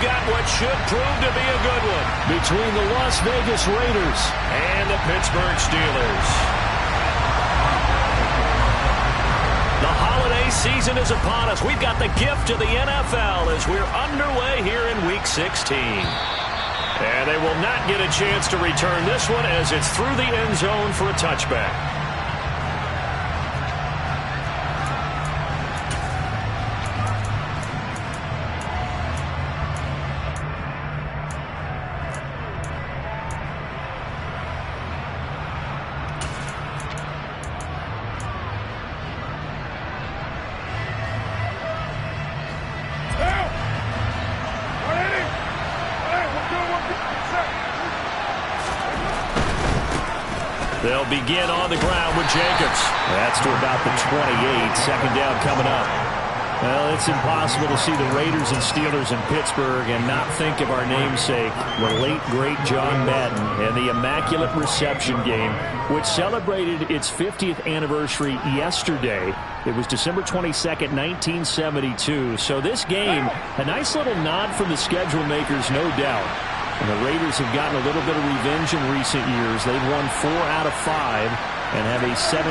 we've got what should prove to be a good one between the Las Vegas Raiders and the Pittsburgh Steelers. The holiday season is upon us. We've got the gift of the NFL as we're underway here in Week 16. And they will not get a chance to return this one as it's through the end zone for a touchback. They'll begin on the ground with Jacobs. That's to about the 28. Second down coming up. Well, it's impossible to see the Raiders and Steelers in Pittsburgh and not think of our namesake, the late, great John Madden, and the Immaculate Reception game, which celebrated its 50th anniversary yesterday. It was December 22nd, 1972. So this game, a nice little nod from the schedule makers, no doubt. And the Raiders have gotten a little bit of revenge in recent years. They've won 4 out of 5 and have a 17-13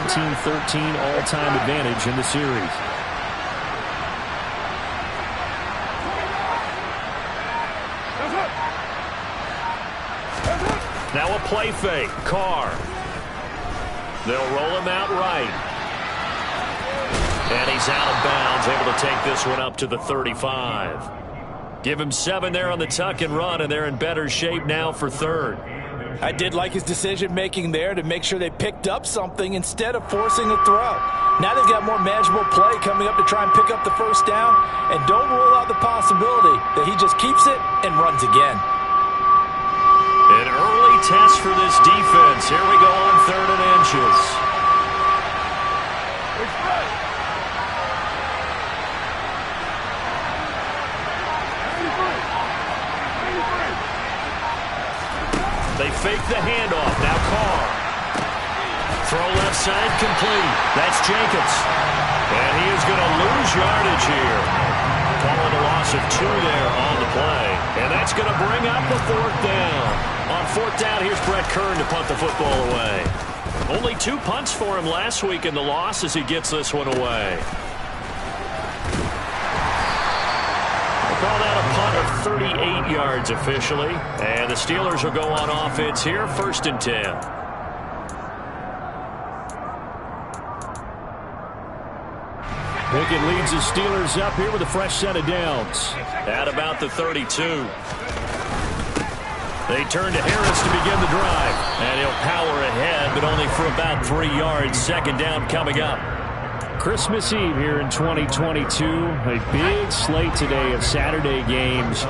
all-time advantage in the series. Now a play fake. Carr. They'll roll him out right. And he's out of bounds, able to take this one up to the 35. Give him 7 there on the tuck and run, and they're in better shape now for third. I did like his decision-making there to make sure they picked up something instead of forcing a throw. Now they've got more manageable play coming up to try and pick up the first down, and don't rule out the possibility that he just keeps it and runs again. An early test for this defense. Here we go on 3rd and inches. They fake the handoff. Now Carr. Throw left side complete. That's Jacobs. And he is going to lose yardage here. Calling a loss of 2 there on the play. And that's going to bring up the 4th down. On 4th down, here's Brett Kern to punt the football away. Only 2 punts for him last week in the loss as he gets this one away. Call that a punt of 38 yards officially. And the Steelers will go on offense here, 1st and 10. Pickett leads the Steelers up here with a fresh set of downs. At about the 32. They turn to Harris to begin the drive. And he'll power ahead, but only for about 3 yards. 2nd down coming up. Christmas Eve here in 2022. A big slate today of Saturday games.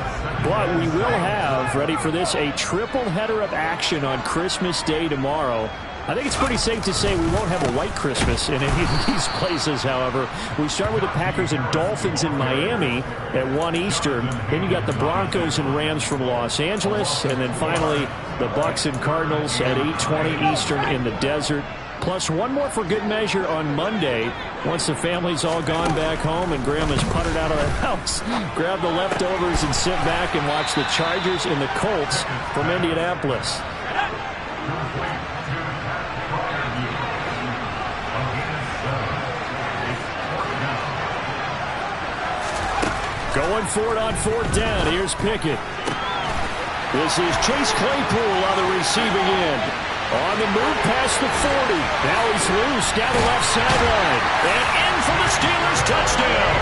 But we will have, ready for this, a triple header of action on Christmas Day tomorrow. I think it's pretty safe to say we won't have a white Christmas in any of these places, however. We start with the Packers and Dolphins in Miami at 1 Eastern. Then you got the Broncos and Rams from Los Angeles. And then finally, the Bucs and Cardinals at 8:20 Eastern in the desert. Plus one more for good measure on Monday. Once the family's all gone back home and Grandma's puttered out of the house, grab the leftovers and sit back and watch the Chargers and the Colts from Indianapolis. Going for it on 4th down. Here's Pickett. This is Chase Claypool on the receiving end. On the move past the 40. Now he's loose down the left sideline. And in for the Steelers touchdown.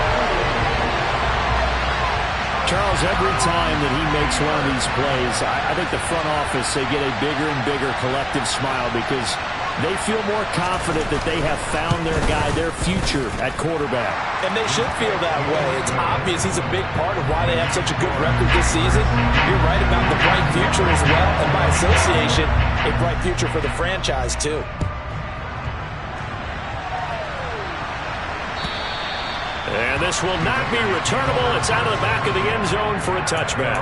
Charles, every time that he makes one of these plays, I think the front office, they get a bigger and bigger collective smile because they feel more confident that they have found their guy, their future at quarterback. And they should feel that way. It's obvious he's a big part of why they have such a good record this season. You're right about the bright future as well, and by association, a bright future for the franchise, too. And this will not be returnable. It's out of the back of the end zone for a touchback.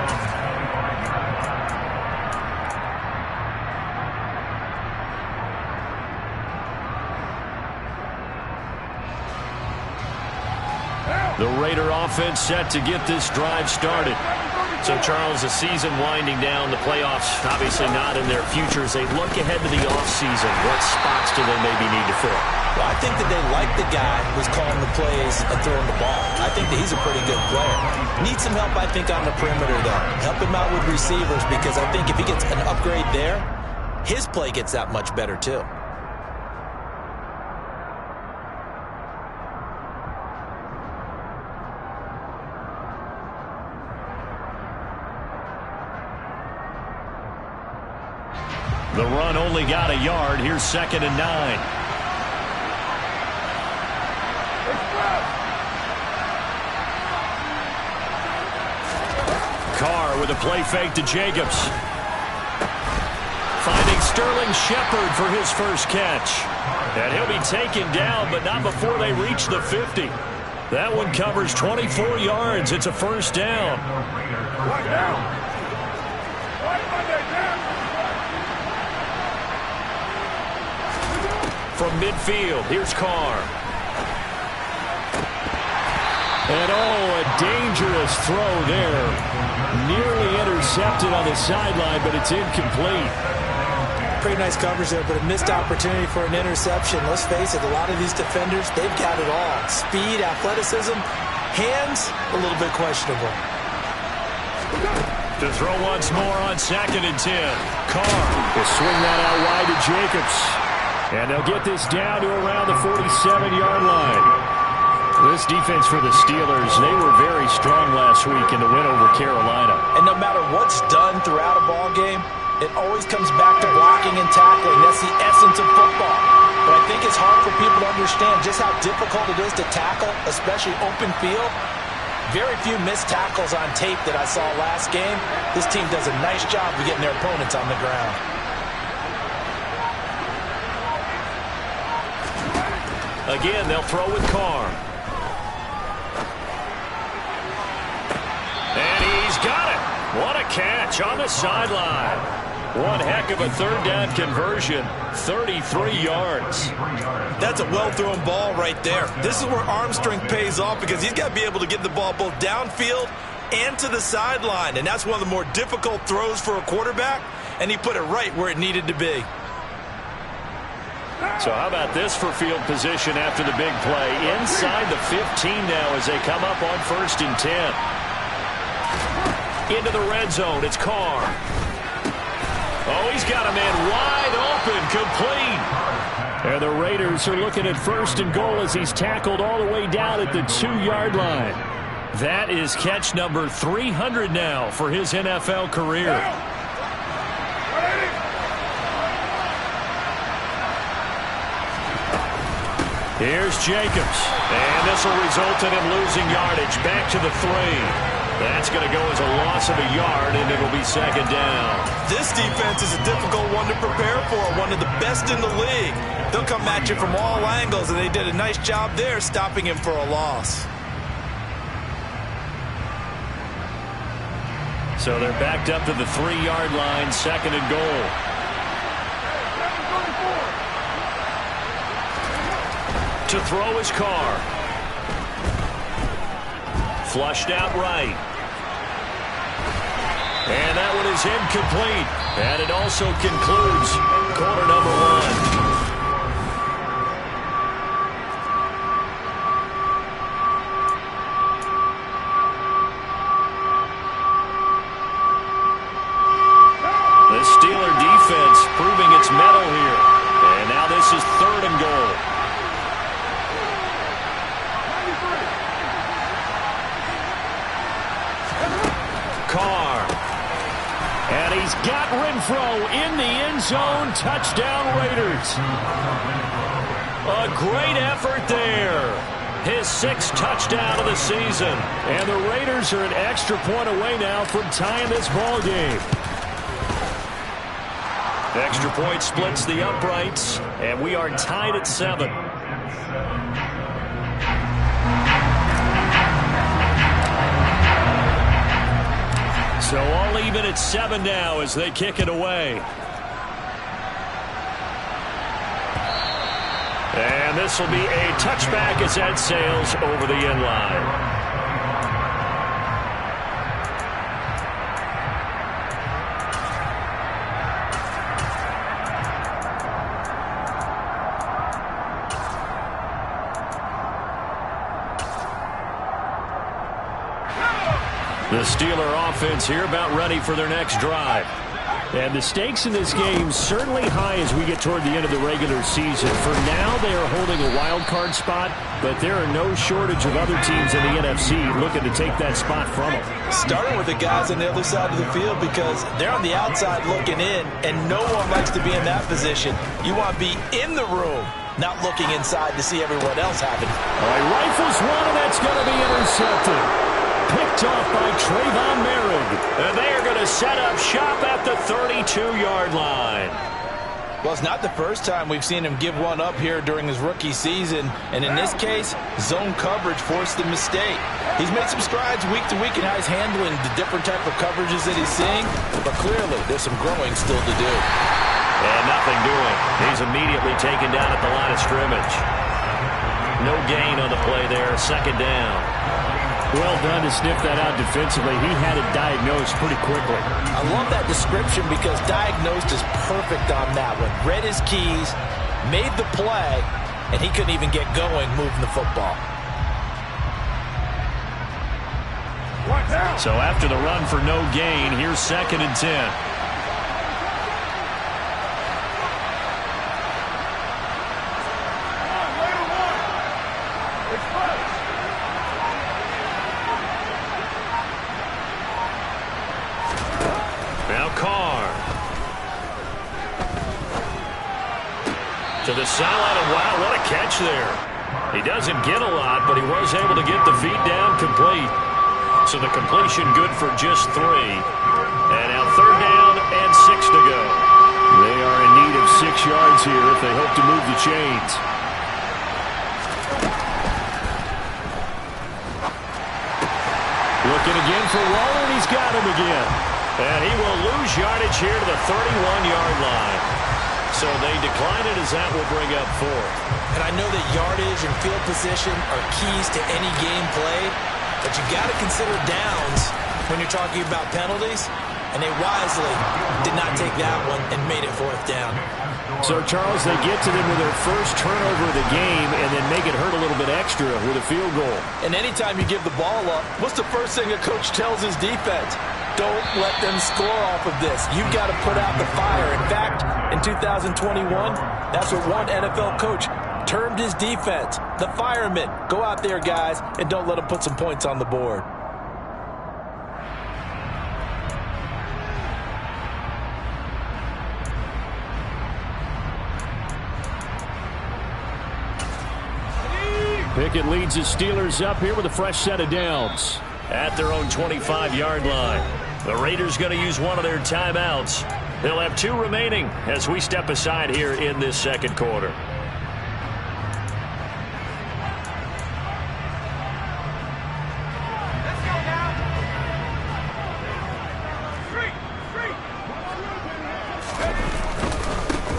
The Raider offense set to get this drive started. So, Charles, the season winding down, the playoffs obviously not in their future. As they look ahead to the offseason, what spots do they maybe need to fill? Well, I think that they like the guy who's calling the plays and throwing the ball. I think that he's a pretty good player. Needs some help, I think, on the perimeter, though. Help him out with receivers, because I think if he gets an upgrade there, his play gets that much better, too. The run only got a yard. Here's 2nd and 9. Carr with a play fake to Jacobs. Finding Sterling Shepard for his first catch. And he'll be taken down, but not before they reach the 50. That one covers 24 yards. It's a first down. From midfield, here's Carr. And a dangerous throw there. Nearly intercepted on the sideline, but it's incomplete. Pretty nice coverage there, but a missed opportunity for an interception. Let's face it, a lot of these defenders, they've got it all. Speed, athleticism, hands, a little bit questionable. To throw once more on 2nd and 10. Carr will swing that out wide to Jacobs. And they'll get this down to around the 47-yard line. This defense for the Steelers, they were very strong last week in the win over Carolina. And no matter what's done throughout a ball game, it always comes back to blocking and tackling. That's the essence of football. But I think it's hard for people to understand just how difficult it is to tackle, especially open field. Very few missed tackles on tape that I saw last game. This team does a nice job of getting their opponents on the ground. Again, they'll throw with Carr. And he's got it. What a catch on the sideline. One heck of a 3rd down conversion. 33 yards. That's a well-thrown ball right there. This is where arm strength pays off, because he's got to be able to get the ball both downfield and to the sideline. And that's one of the more difficult throws for a quarterback, and he put it right where it needed to be. So how about this for field position after the big play? Inside the 15 now as they come up on 1st and 10. Into the red zone, it's Carr. Oh, he's got a man wide open, complete. And the Raiders are looking at 1st and goal as he's tackled all the way down at the 2-yard line. That is catch number 300 now for his NFL career. Here's Jacobs, and this will result in him losing yardage back to the 3. That's going to go as a loss of a yard, and it'll be 2nd down. This defense is a difficult one to prepare for, one of the best in the league. They'll come at you from all angles, and they did a nice job there stopping him for a loss. So they're backed up to the 3-yard line, 2nd and goal. To throw his Carr. Flushed out right. And that one is incomplete. And it also concludes quarter number 1. The Steeler defense proving its mettle here. And now this is 3rd and goal. Carr. And he's got Renfro in the end zone. Touchdown, Raiders. A great effort there. His 6th touchdown of the season. And the Raiders are an extra point away now from tying this ball game. Extra point splits the uprights, and we are tied at 7. So all even at 7 now as they kick it away. And this will be a touchback as that sails over the end line. The Steeler offense here about ready for their next drive. And the stakes in this game certainly high as we get toward the end of the regular season. For now, they are holding a wild card spot, but there are no shortage of other teams in the NFC looking to take that spot from them. Starting with the guys on the other side of the field because they're on the outside looking in, and no one likes to be in that position. You want to be in the room, not looking inside to see everyone else happen. All right, rifles one, and that's going to be intercepted. Picked off by Trayvon Merritt. And they are going to set up shop at the 32-yard line. Well, it's not the first time we've seen him give one up here during his rookie season. And in this case, zone coverage forced the mistake. He's made some strides week to week in how he's handling the different type of coverages that he's seeing. But clearly, there's some growing still to do. And nothing doing. He's immediately taken down at the line of scrimmage. No gain on the play there. Second down. Well done to sniff that out defensively. He had it diagnosed pretty quickly. I love that description because diagnosed is perfect on that one. Read his keys, made the play, and he couldn't even get going moving the football. So after the run for no gain, here's 2nd and 10. To the sideline, and wow, what a catch there. He doesn't get a lot, but he was able to get the feet down complete. So the completion good for just 3. And now 3rd down and 6 to go. They are in need of 6 yards here if they hope to move the chains. Looking again for Waller, and he's got him again. And he will lose yardage here to the 31-yard line. So they decline it as that will bring up 4. And I know that yardage and field position are keys to any game play, but you got to consider downs when you're talking about penalties, and they wisely did not take that one and made it 4th down. So, Charles, they get to them with their first turnover of the game and then make it hurt a little bit extra with a field goal. And anytime you give the ball up, what's the first thing a coach tells his defense? Don't let them score off of this. You've got to put out the fire. In fact, in 2021, that's what one NFL coach termed his defense. The firemen. Go out there, guys, and don't let them put some points on the board. Pickett leads his Steelers up here with a fresh set of downs at their own 25-yard line. The Raiders going to use one of their timeouts. They'll have 2 remaining as we step aside here in this 2nd quarter.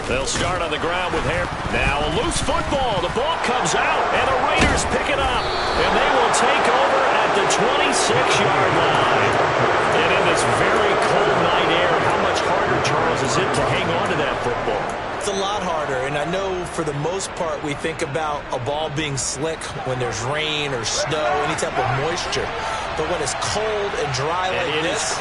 They'll start on the ground with Hare. Now a loose football. The ball comes out, and the Raiders pick it up. And they will take over at the 26-yard line. And in this very cold night air, how much harder, Charles, is it to hang on to that football? It's a lot harder, and I know for the most part we think about a ball being slick when there's rain or snow, any type of moisture. But when it's cold and dry like this,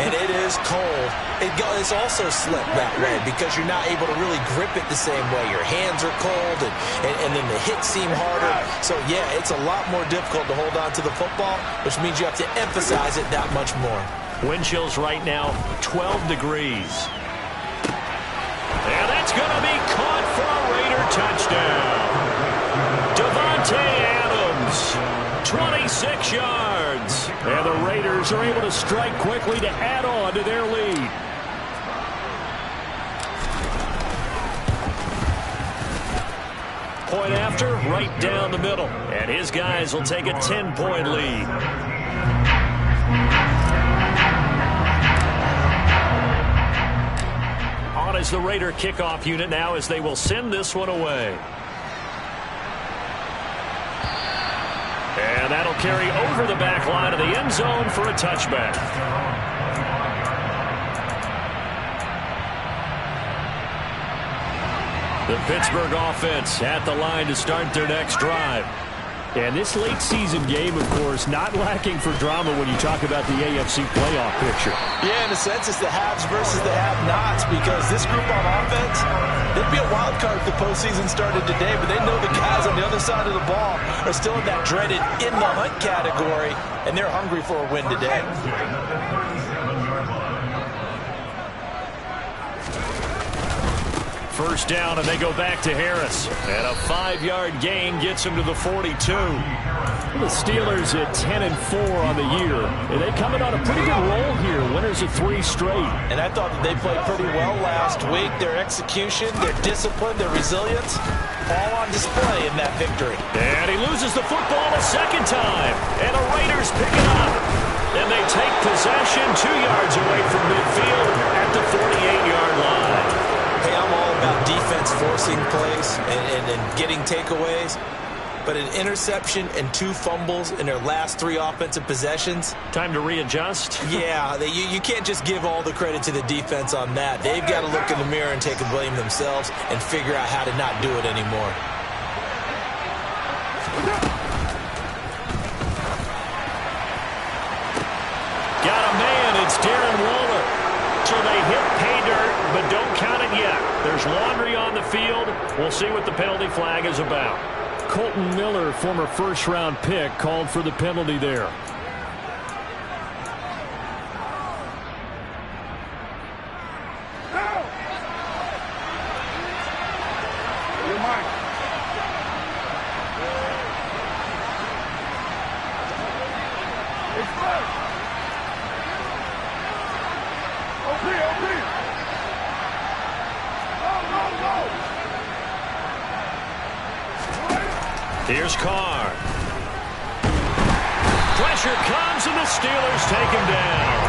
and it is cold, it's also slick that way because you're not able to really grip it the same way. Your hands are cold, and then the hits seem harder. So, yeah, it's a lot more difficult to hold on to the football, which means you have to emphasize it that much more. Wind chills right now, 12 degrees. And that's going to be caught for a Raider touchdown. Devontae Adams, 26 yards. And the Raiders are able to strike quickly to add on to their lead. Point after, right down the middle. And his guys will take a 10-point lead. Is the Raider kickoff unit now as they will send this one away. And that'll carry over the back line of the end zone for a touchback. The Pittsburgh offense at the line to start their next drive. And this late season game, of course, not lacking for drama when you talk about the AFC playoff picture. Yeah, in a sense, it's the haves versus the have-nots, because this group on offense, they'd be a wild card if the postseason started today, but they know the guys on the other side of the ball are still in that dreaded in-the-hunt category, and they're hungry for a win today. First down, and they go back to Harris. And a 5-yard gain gets him to the 42. The Steelers at 10-4 on the year. And they come in on a pretty good roll here. Winners of 3 straight. And I thought that they played pretty well last week. Their execution, their discipline, their resilience, all on display in that victory. And he loses the football a second time. And the Raiders pick it up. And they take possession 2 yards away from midfield at the 48-yard line. Hey, I'm all about defense forcing plays and getting takeaways. But an interception and 2 fumbles in their last 3 offensive possessions. Time to readjust? Yeah, you can't just give all the credit to the defense on that. They've got to look in the mirror and take a blame themselves and figure out how to not do it anymore. Got a man, it's Darren Waller. So they hit pay dirt, but don't count it yet. There's laundry on the field. We'll see what the penalty flag is about. Colton Miller, former first-round pick, called for the penalty there. Here's Carr. Pressure comes, and the Steelers take him down.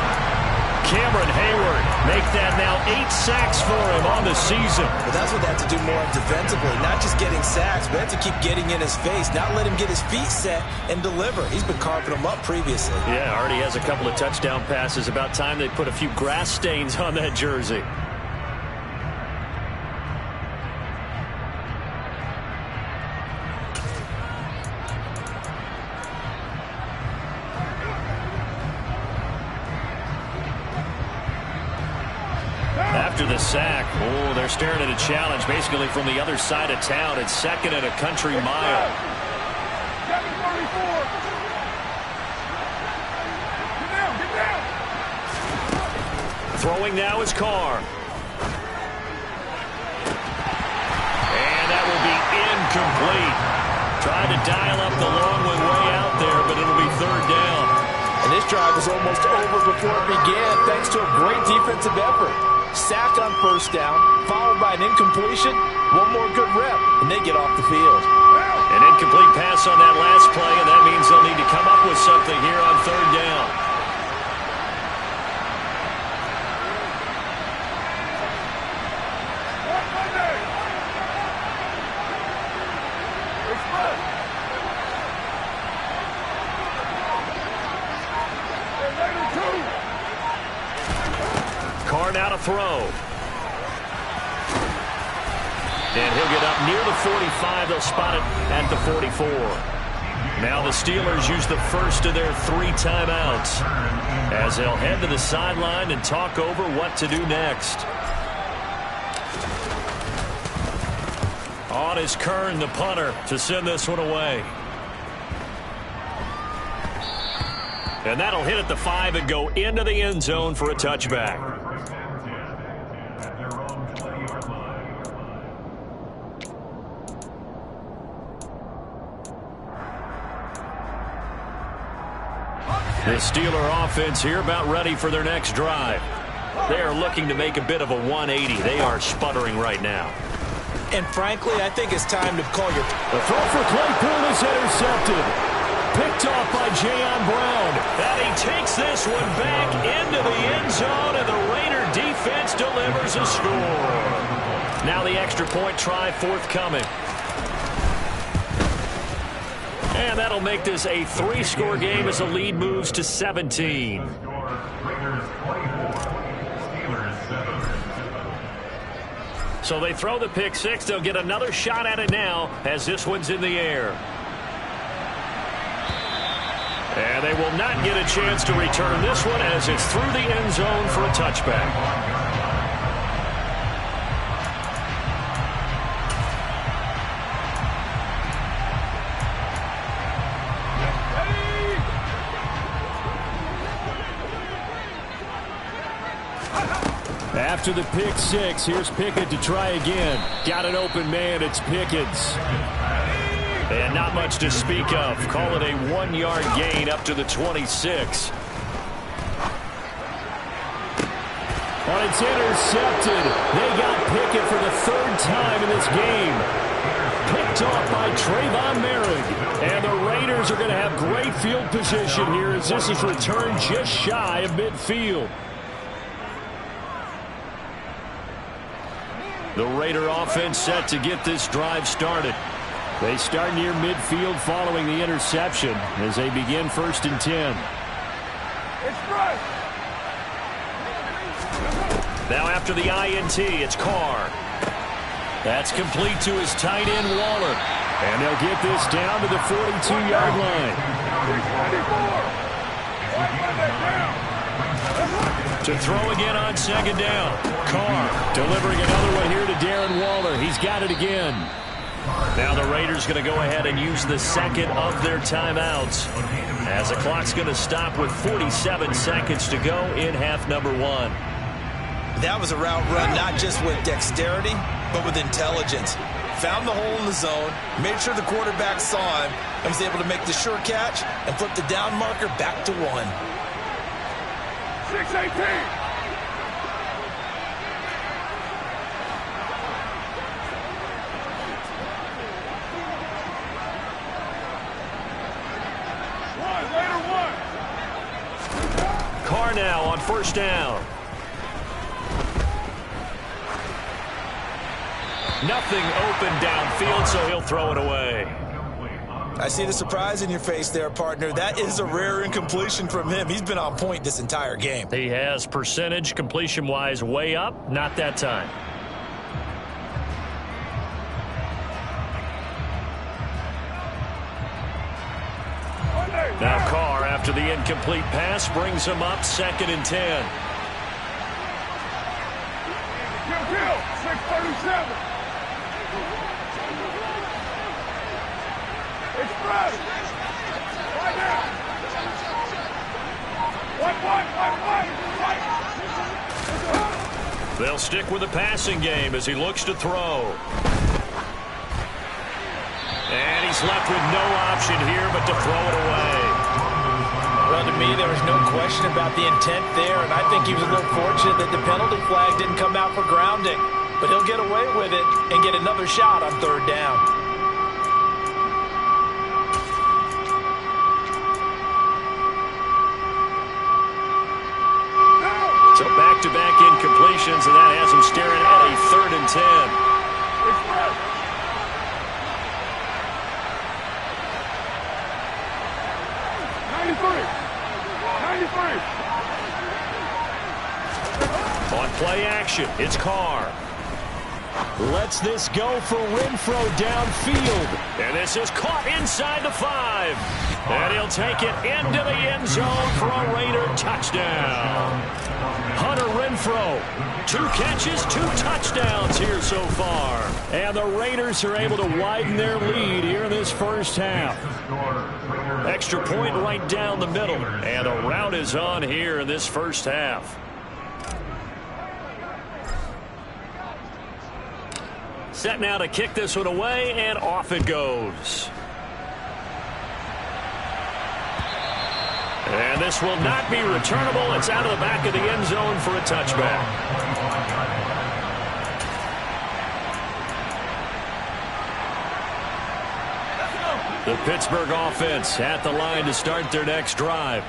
Cameron Hayward make that now 8 sacks for him on the season. Well, that's what they have to do more of defensively. Not just getting sacks, but they have to keep getting in his face. Not let him get his feet set and deliver. He's been carving them up previously. Yeah, already has a couple of touchdown passes. About time they put a few grass stains on that jersey. After the sack, they're staring at a challenge basically from the other side of town. It's 2nd and a country mile. Throwing now is Carr. And that will be incomplete. Tried to dial up the long one way out there, but it'll be 3rd down. And this drive was almost over before it began thanks to a great defensive effort. Sack on 1st down, followed by an incompletion, 1 more good rep, and they get off the field. An incomplete pass on that last play, and that means they'll need to come up with something here on 3rd down. Carr now to throw. And he'll get up near the 45. They'll spot it at the 44. Now the Steelers use the first of their 3 timeouts as they'll head to the sideline and talk over what to do next. On is Kern, the punter, to send this one away. And that'll hit at the 5 and go into the end zone for a touchback. The Steeler offense here about ready for their next drive. They are looking to make a bit of a 180. They are sputtering right now. And frankly, I think it's time to call your... The throw for Claypool is intercepted. Picked off by Jayon Brown. And he takes this one back into the end zone, and the Raider defense delivers a score. Now the extra point try forthcoming. And that'll make this a 3-score game as the lead moves to 17. So they throw the pick 6. They'll get another shot at it now as this one's in the air. And they will not get a chance to return this one as it's through the end zone for a touchback. After the pick six, here's Pickett to try again. Got an open man, it's Pickens. And not much to speak of. Call it a 1-yard gain up to the 26. But it's intercepted. They got Pickett for the third time in this game. Picked off by Trayvon Merrick. And the Raiders are going to have great field position here as this is returned just shy of midfield. The Raider offense set to get this drive started. They start near midfield following the interception as they begin 1st and 10. Now after the INT, it's Carr. That's complete to his tight end, Waller. And they'll get this down to the 42-yard line. To throw again on 2nd down. Carr delivering another one here to Darren Waller. He's got it again. Now the Raiders going to go ahead and use the second of their timeouts as the clock's going to stop with 47 seconds to go in half number 1. That was a route run not just with dexterity, but with intelligence. Found the hole in the zone, made sure the quarterback saw him, and was able to make the sure catch and flip the down marker back to 1. 6-18. Carr now on 1st down. Nothing open downfield, so he'll throw it away. I see the surprise in your face there, partner. That is a rare incompletion from him. He's been on point this entire game. He has percentage completion-wise way up. Not that time. Now Carr, after the incomplete pass, brings him up 2nd and 10. Kill, 637. Express. Right now. What? They'll stick with the passing game as he looks to throw. And he's left with no option here but to throw it away. Well, to me, there was no question about the intent there, and I think he was a little fortunate that the penalty flag didn't come out for grounding. But he'll get away with it and get another shot on 3rd down. So back-to-back incompletions, and that has him staring at a 3rd and 10. 93. On play action, it's Carr. Lets this go for Renfro downfield. And this is caught inside the 5. And he'll take it into the end zone for a Raider touchdown. Hunter Renfro, 2 catches, 2 touchdowns here so far. And the Raiders are able to widen their lead here in this first half. Extra point right down the middle. And a rout is on here in this first half. Set now to kick this one away, and off it goes. And this will not be returnable. It's out of the back of the end zone for a touchback. The Pittsburgh offense at the line to start their next drive.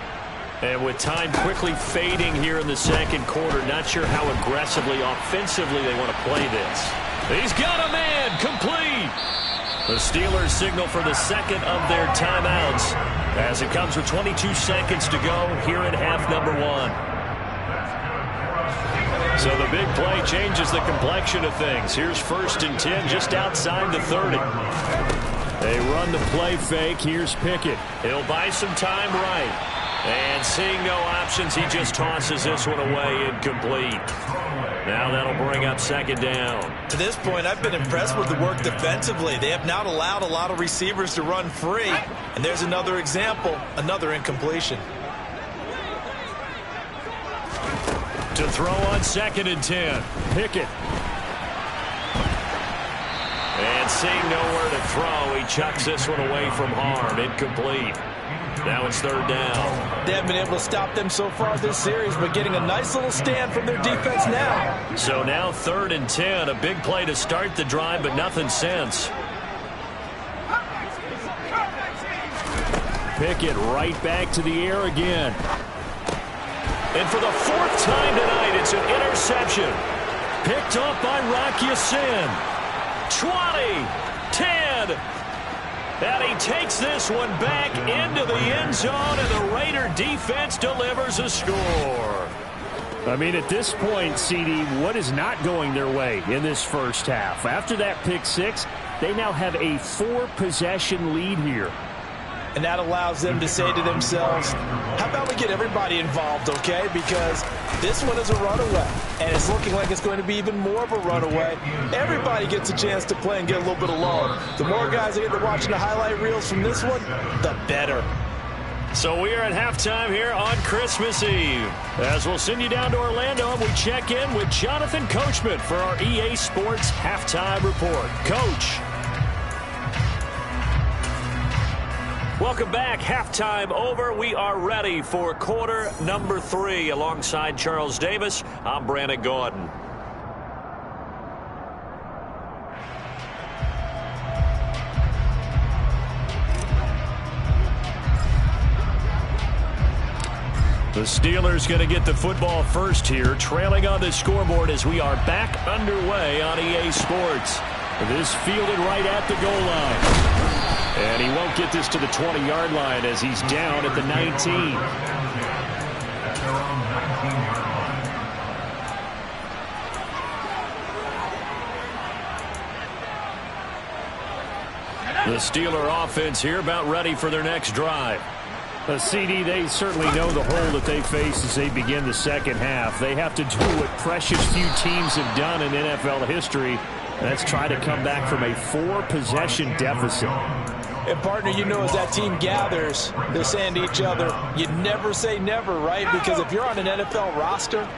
And with time quickly fading here in the second quarter, not sure how aggressively, offensively they want to play this. He's got a man, complete. The Steelers signal for the second of their timeouts as it comes with 22 seconds to go here in half number 1. So the big play changes the complexion of things. Here's 1st and 10 just outside the 30. They run the play fake. Here's Pickett. He'll buy some time right. And seeing no options, he just tosses this one away incomplete. Now that'll bring up second down. To this point, I've been impressed with the work defensively. They have not allowed a lot of receivers to run free. And there's another example, another incompletion. To throw on 2nd and 10. Pickett. And seeing nowhere to throw, he chucks this one away from harm. Incomplete. Now it's 3rd down. They haven't been able to stop them so far this series, but getting a nice little stand from their defense now. So now 3rd and 10. A big play to start the drive, but nothing since. Pickett right back to the air again. And for the 4th time tonight, it's an interception. Picked up by Rocky Sin. 20, 10. And he takes this one back into the end zone, and the Raider defense delivers a score. I mean, at this point, CD, what is not going their way in this first half? After that pick 6, they now have a 4-possession lead here. And that allows them to say to themselves, how about we get everybody involved, okay? Because this one is a runaway, and it's looking like it's going to be even more of a runaway. Everybody gets a chance to play and get a little bit of love. The more guys that get to watching the highlight reels from this one, the better. So we are at halftime here on Christmas Eve. As we'll send you down to Orlando, and we check in with Jonathan Coachman for our EA Sports Halftime Report. Coach. Welcome back. Halftime over. We are ready for quarter number 3. Alongside Charles Davis, I'm Brandon Gordon. The Steelers going to get the football first here, trailing on the scoreboard as we are back underway on EA Sports. This fielded right at the goal line. And he won't get this to the 20-yard line as he's down at the 19. The Steeler offense here about ready for their next drive. CD, they certainly know the hole that they face as they begin the second half. They have to do what precious few teams have done in NFL history. That's try to come back from a 4-possession deficit. And, partner, you know, as that team gathers, they're saying to each other, you never say never, right? Because if you're on an NFL roster,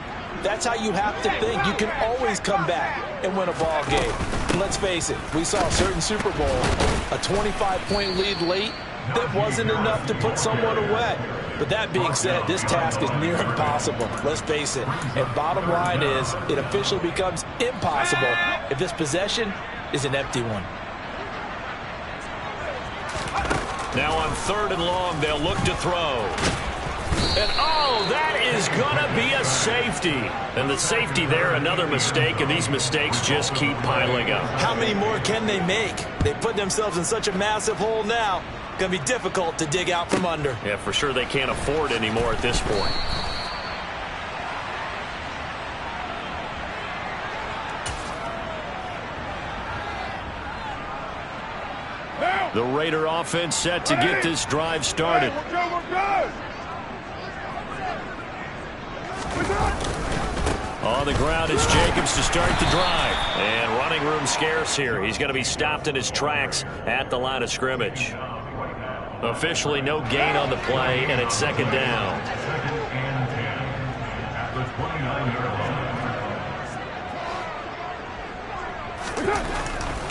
that's how you have to think. You can always come back and win a ball game. Let's face it, we saw a certain Super Bowl, a 25-point lead late, that wasn't enough to put someone away. But that being said, this task is near impossible. Let's face it. And bottom line is, it officially becomes impossible if this possession is an empty one. Now on 3rd and long, they'll look to throw. And, oh, that is going to be a safety. And the safety there, another mistake, and these mistakes just keep piling up. How many more can they make? They put themselves in such a massive hole now. Going to be difficult to dig out from under. Yeah, for sure they can't afford any more at this point. The Raider offense set to get this drive started. On the ground is Jacobs to start the drive. And running room scarce here. He's going to be stopped in his tracks at the line of scrimmage. Officially no gain on the play, and it's 2nd down.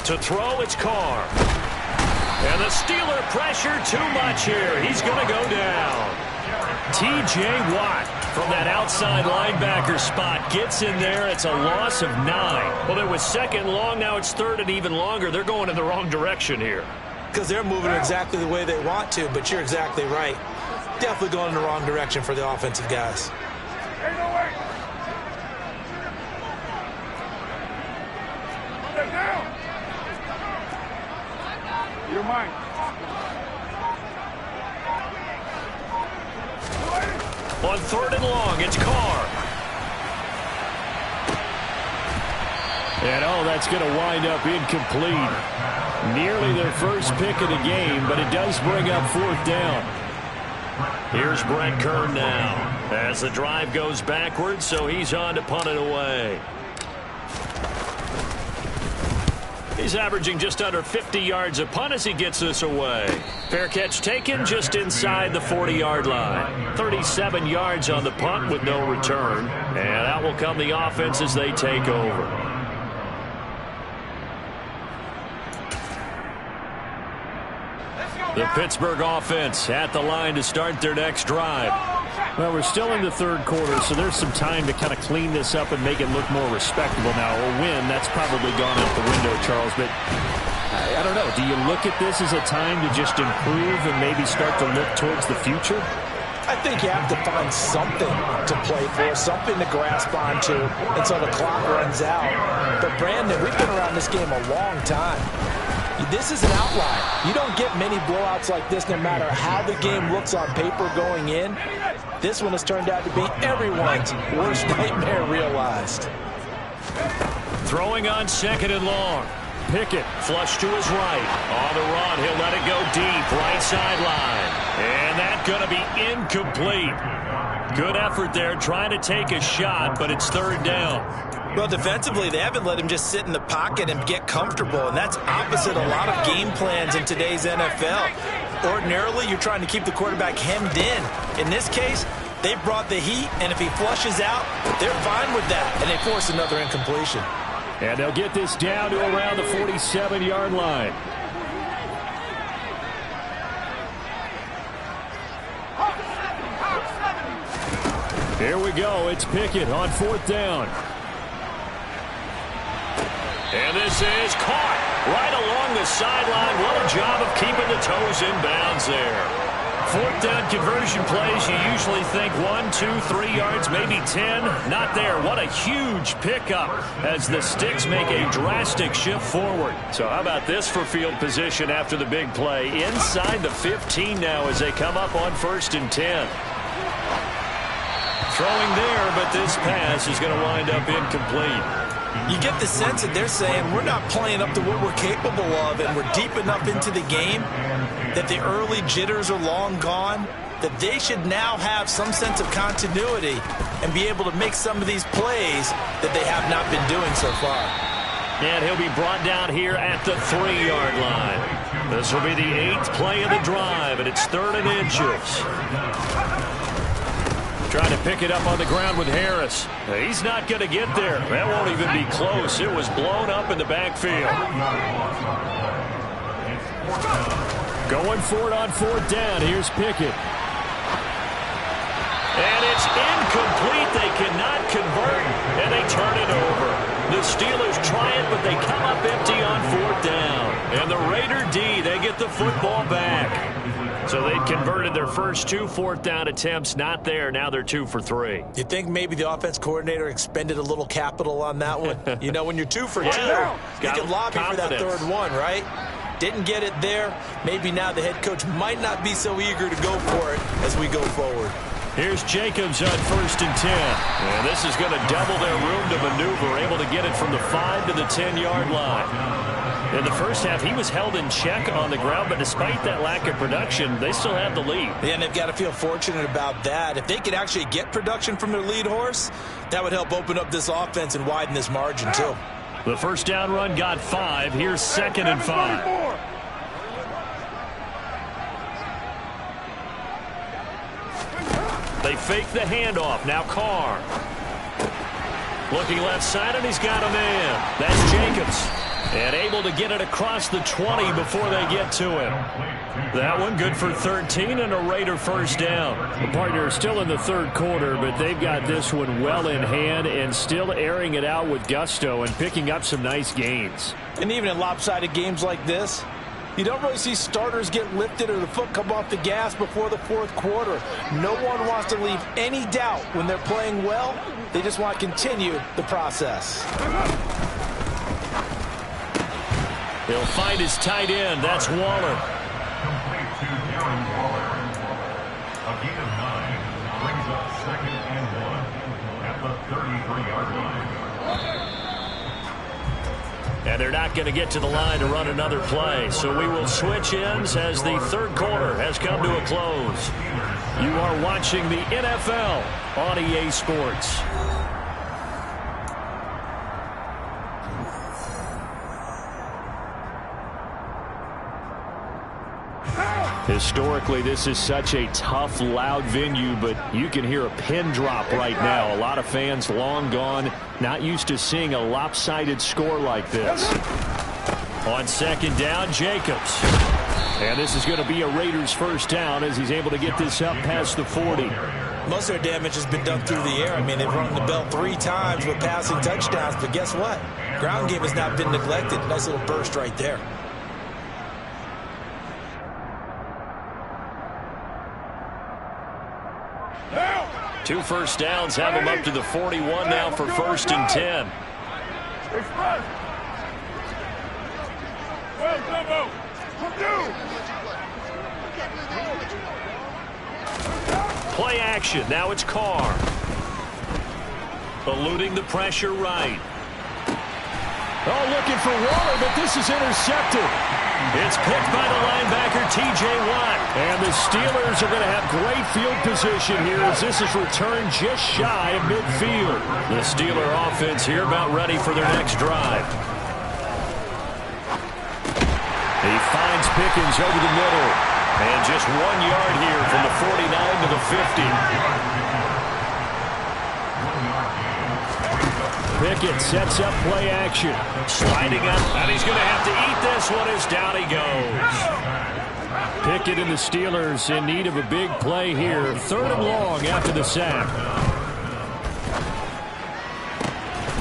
To throw, it's Carr. And the Steeler pressure too much here. He's going to go down. T.J. Watt from that outside linebacker spot gets in there. It's a loss of 9. Well, it was 2nd long. Now it's 3rd and even longer. They're going in the wrong direction here. Because they're moving exactly the way they want to, but you're exactly right. Definitely going in the wrong direction for the offensive guys. You're mine. On 3rd and long, it's Carr. And, oh, that's going to wind up incomplete. Nearly their first pick of the game, but it does bring up 4th down. Here's Brent Kern now as the drive goes backwards, so he's on to punt it away. He's averaging just under 50 yards a punt as he gets this away. Fair catch taken just inside the 40-yard line. 37 yards on the punt with no return. And out will come the offense as they take over. The Pittsburgh offense at the line to start their next drive. Well, we're still in the 3rd quarter, so there's some time to kind of clean this up and make it look more respectable now. A win, that's probably gone out the window, Charles, but I don't know. Do you look at this as a time to just improve and maybe start to look towards the future? I think you have to find something to play for, something to grasp onto until the clock runs out. But, Brandon, we've been around this game a long time. This is an outlier. You don't get many blowouts like this no matter how the game looks on paper going in. This one has turned out to be everyone's worst nightmare realized. Throwing on 2nd and long. Pickett flush to his right. On the run, he'll let it go deep. Right sideline. And that's going to be incomplete. Good effort there trying to take a shot, but it's 3rd down. Well, defensively, they haven't let him just sit in the pocket and get comfortable, and that's opposite a lot of game plans in today's NFL. Ordinarily, you're trying to keep the quarterback hemmed in. In this case, they brought the heat, and if he flushes out, they're fine with that, and they force another incompletion. And they'll get this down to around the 47-yard line. Here we go. It's Pickett on 4th down. And this is caught right along the sideline. What a job of keeping the toes in bounds there. 4th down conversion plays, you usually think 1, 2, 3 yards, maybe 10. Not there. What a huge pickup as the sticks make a drastic shift forward. So how about this for field position after the big play? Inside the 15 now as they come up on 1st and 10. Throwing there, but this pass is going to wind up incomplete. You get the sense that they're saying we're not playing up to what we're capable of, and we're deep enough into the game that the early jitters are long gone, that they should now have some sense of continuity and be able to make some of these plays that they have not been doing so far. And he'll be brought down here at the 3-yard line. This will be the 8th play of the drive, and it's 3rd and inches. Trying to pick it up on the ground with Harris. He's not going to get there. That won't even be close. It was blown up in the backfield. Going for it on 4th down. Here's Pickett. And it's incomplete. They cannot convert, and they turn it over. The Steelers try it, but they come up empty on 4th down. And the Raider D, they get the football back. So they'd converted their first 2 4th down attempts. Not there. Now they're 2 for 3. You think maybe the offense coordinator expended a little capital on that one? You know, when you're 2 for 2, you can lobby for that 3rd one, right? Didn't get it there. Maybe now the head coach might not be so eager to go for it as we go forward. Here's Jacobs on 1st and 10. And this is going to double their room to maneuver, able to get it from the 5 to the 10-yard line. In the first half, he was held in check on the ground, but despite that lack of production, they still have the lead. Yeah, and they've got to feel fortunate about that. If they could actually get production from their lead horse, that would help open up this offense and widen this margin, too. The first down run got 5. Here's 2nd and 5. They fake the handoff. Now Carr. Looking left side, and he's got a man. That's Jacobs. And able to get it across the 20 before they get to him. That one good for 13 and a Raider first down. The partner is still in the 3rd quarter, but they've got this one well in hand and still airing it out with gusto and picking up some nice gains. And even in lopsided games like this, you don't really see starters get lifted or the foot come off the gas before the 4th quarter. No one wants to leave any doubt when they're playing well. They just want to continue the process. He'll find his tight end. That's Waller. A gain of 9 brings up 2nd and 1 at the 33-yard line. And they're not going to get to the line to run another play. So we will switch ends as the third quarter has come to a close. You are watching the NFL on EA Sports. Historically, this is such a tough, loud venue, but you can hear a pin drop right now. A lot of fans long gone, not used to seeing a lopsided score like this. On second down, Jacobs. And this is going to be a Raiders first down as he's able to get this up past the 40. Most of their damage has been done through the air. I mean, they've rung the bell 3 times with passing touchdowns, but guess what? Ground game has not been neglected. Nice little burst right there. Two first downs have him up to the 41 now for 1st and 10. Play action. Now it's Carr. Eluding the pressure right. Oh, looking for Waller, but this is intercepted. It's picked by the linebacker, T.J. Watt. And the Steelers are going to have great field position here as this is returned just shy of midfield. The Steeler offense here about ready for their next drive. He finds Pickens over the middle. And just 1 yard here from the 49 to the 50. Pickett sets up play action. Sliding up, and he's going to have to eat this one as down he goes. Pickett and the Steelers in need of a big play here. 3rd and long after the sack.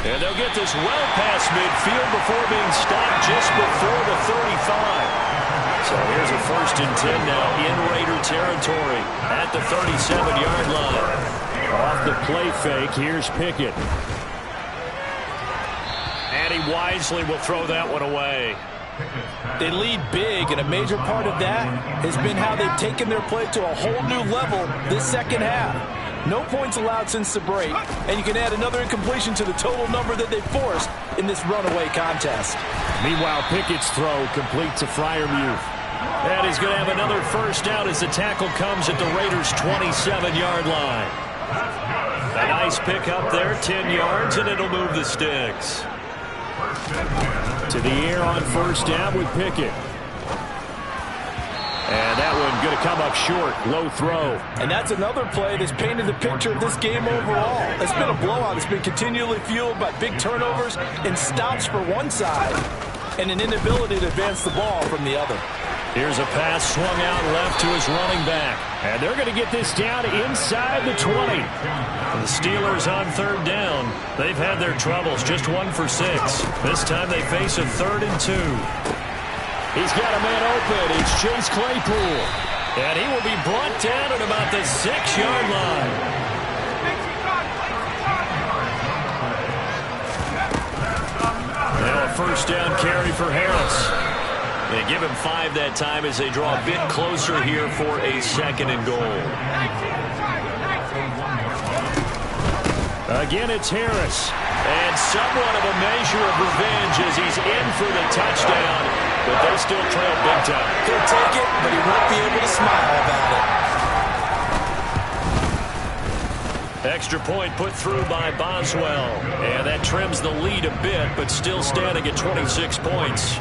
And they'll get this well past midfield before being stopped just before the 35. So here's a 1st and 10 now in Raider territory at the 37-yard line. Off the play fake, here's Pickett. And he wisely will throw that one away. They lead big, and a major part of that has been how they've taken their play to a whole new level this second half. No points allowed since the break, and you can add another incompletion to the total number that they forced in this runaway contest. Meanwhile, Pickett's throw complete to Freiermuth. And he's going to have another first down as the tackle comes at the Raiders' 27-yard line. A nice pick up there, 10 yards, and it'll move the sticks. To the air on first down with Pickett. And that one going to come up short. Low throw. And that's another play that's painted the picture of this game overall. It's been a blowout. It's been continually fueled by big turnovers and stops for one side and an inability to advance the ball from the other. Here's a pass swung out left to his running back. And they're going to get this down inside the 20. The Steelers on 3rd down. They've had their troubles, just 1 for 6. This time they face a 3rd and 2. He's got a man open. It's Chase Claypool. And he will be brought down at about the 6-yard line. Now a first down carry for Harris. They give him 5 that time as they draw a bit closer here for a 2nd and goal. Again, it's Harris. And somewhat of a measure of revenge as he's in for the touchdown. But they still trail big time. He'll take it, but he won't be able to smile about it. Extra point put through by Boswell. And that trims the lead a bit, but still standing at 26 points.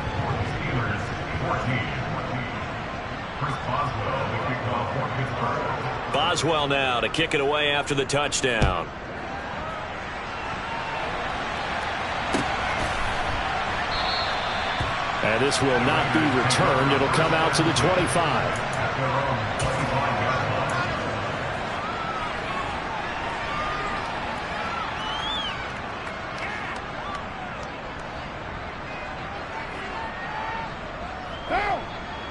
Boswell now to kick it away after the touchdown. And this will not be returned. It'll come out to the 25.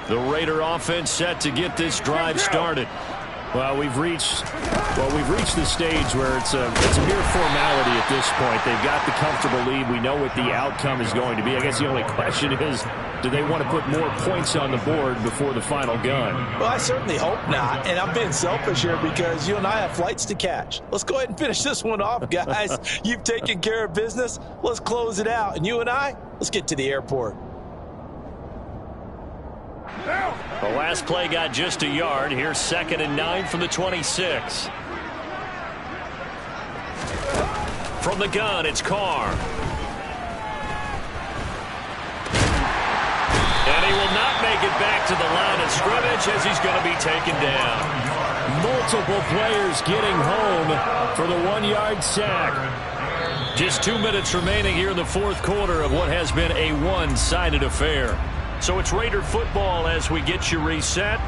The Raider offense set to get this drive started. Well, we've reached the stage where it's a mere formality at this point. They've got the comfortable lead. We know what the outcome is going to be. I guess the only question is, do they want to put more points on the board before the final gun? Well, I certainly hope not, and I'm being selfish here because you and I have flights to catch. Let's go ahead and finish this one off, guys. You've taken care of business. Let's close it out, and you and I, let's get to the airport. The last play got just a yard. Here's 2nd and 9 from the 26. From the gun, it's Carr. And he will not make it back to the line of scrimmage as he's going to be taken down. Multiple players getting home for the 1-yard sack. Just 2 minutes remaining here in the fourth quarter of what has been a one-sided affair. So it's Raider football as we get you reset.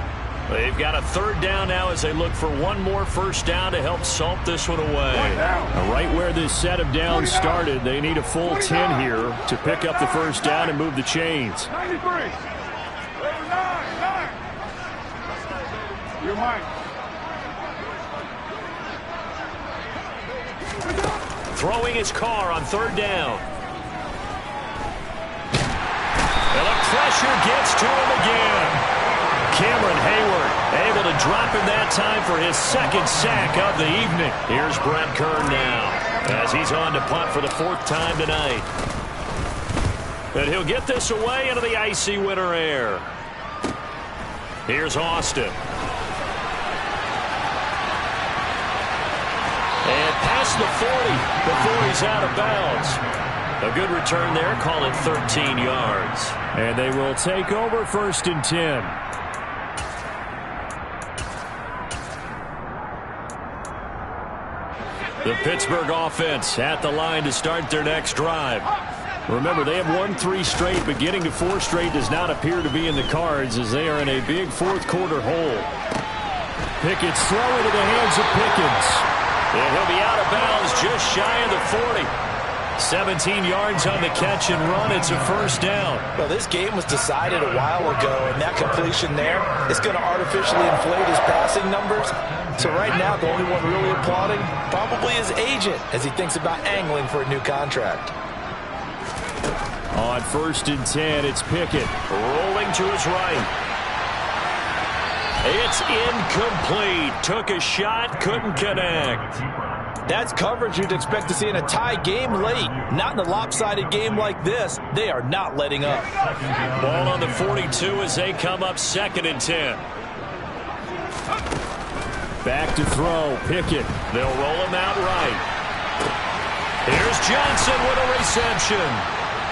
They've got a 3rd down now as they look for one more first down to help salt this one away. Right where this set of downs started, they need a full 10 here to pick up the first down and move the chains. 93. 9. You're mine. Throwing his Carr on 3rd down. And the pressure gets to him again. Cameron Hayward able to drop him that time for his 2nd sack of the evening. Here's Brent Kern now as he's on to punt for the 4th time tonight. And he'll get this away into the icy winter air. Here's Austin. And past the 40 before he's out of bounds. A good return there. Call it 13 yards. And they will take over 1st and 10. The Pittsburgh offense at the line to start their next drive. Remember, they have won 3 straight, but getting to 4 straight does not appear to be in the cards as they are in a big fourth quarter hole. Pickett's throw into the hands of Pickens. And he'll be out of bounds just shy of the 40. 17 yards on the catch and run. It's a 1st down. Well, this game was decided a while ago, and that completion there is going to artificially inflate his passing numbers. So right now, the only one really applauding probably his agent as he thinks about angling for a new contract. On 1st and 10, it's Pickett rolling to his right. It's incomplete. Took a shot, couldn't connect. That's coverage you'd expect to see in a tie game late. Not in a lopsided game like this. They are not letting up. Ball on the 42 as they come up 2nd and 10. Back to throw. Pickett. They'll roll him out right. Here's Johnson with a reception.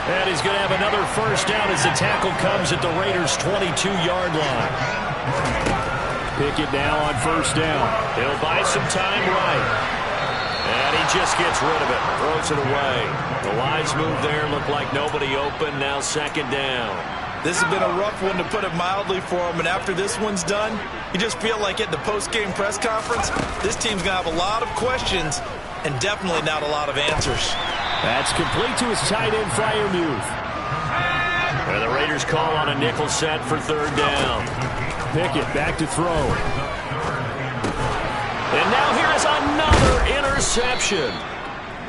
And he's going to have another 1st down as the tackle comes at the Raiders' 22-yard line. Pickett now on 1st down. He'll buy some time right. And he just gets rid of it. Throws it away. The wise move there. Looked like nobody open. Now 2nd down. This has been a rough one, to put it mildly, for him. And after this one's done, you just feel like at the post-game press conference, this team's going to have a lot of questions and definitely not a lot of answers. That's complete to his tight end, Freiermuth. And the Raiders call on a nickel set for 3rd down. Pickett back to throw. And now here is another interception.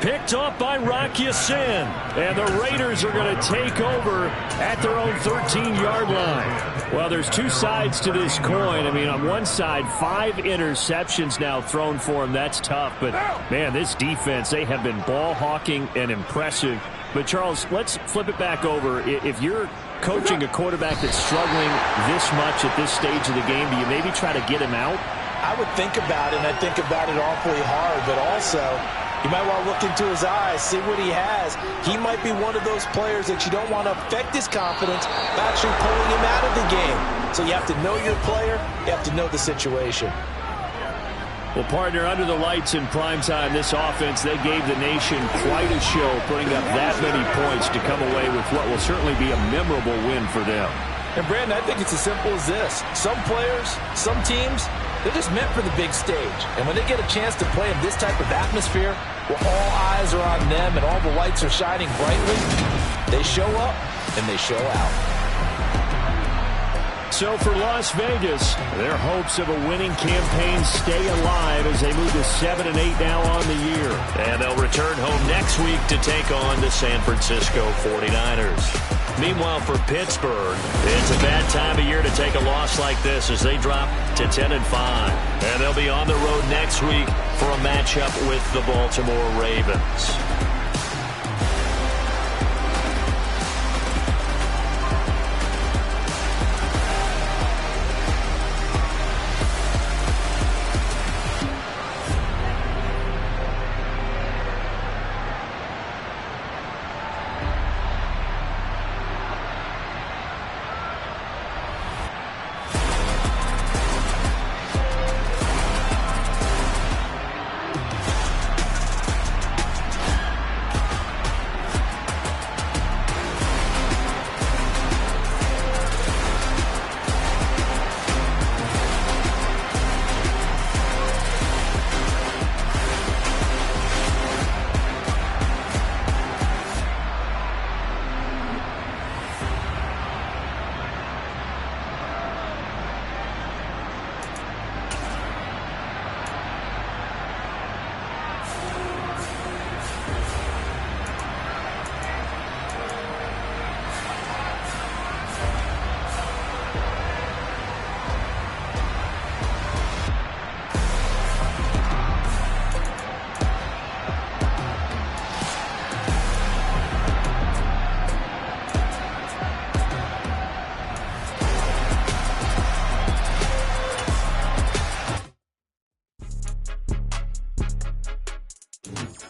Picked up by Rock Ya-Sin. And the Raiders are going to take over at their own 13-yard line. Well, there's 2 sides to this coin. I mean, on one side, 5 interceptions now thrown for him. That's tough. But, man, this defense, they have been ball hawking and impressive. But, Charles, let's flip it back over. If you're coaching a quarterback that's struggling this much at this stage of the game, do you maybe try to get him out? I would think about it, and I think about it awfully hard, but also you might want to look into his eyes, see what he has. He might be one of those players that you don't want to affect his confidence by actually pulling him out of the game. So you have to know your player, you have to know the situation. Well, partner, under the lights in primetime, this offense, they gave the nation quite a show, putting up that many points to come away with what will certainly be a memorable win for them. And, Brandon, I think it's as simple as this. Some players, some teams, they're just meant for the big stage. And when they get a chance to play in this type of atmosphere where all eyes are on them and all the lights are shining brightly, they show up and they show out. So for Las Vegas, their hopes of a winning campaign stay alive as they move to 7-8 now on the year. And they'll return home next week to take on the San Francisco 49ers. Meanwhile, for Pittsburgh, it's a bad time of year to take a loss like this as they drop to 10-5. And they'll be on the road next week for a matchup with the Baltimore Ravens.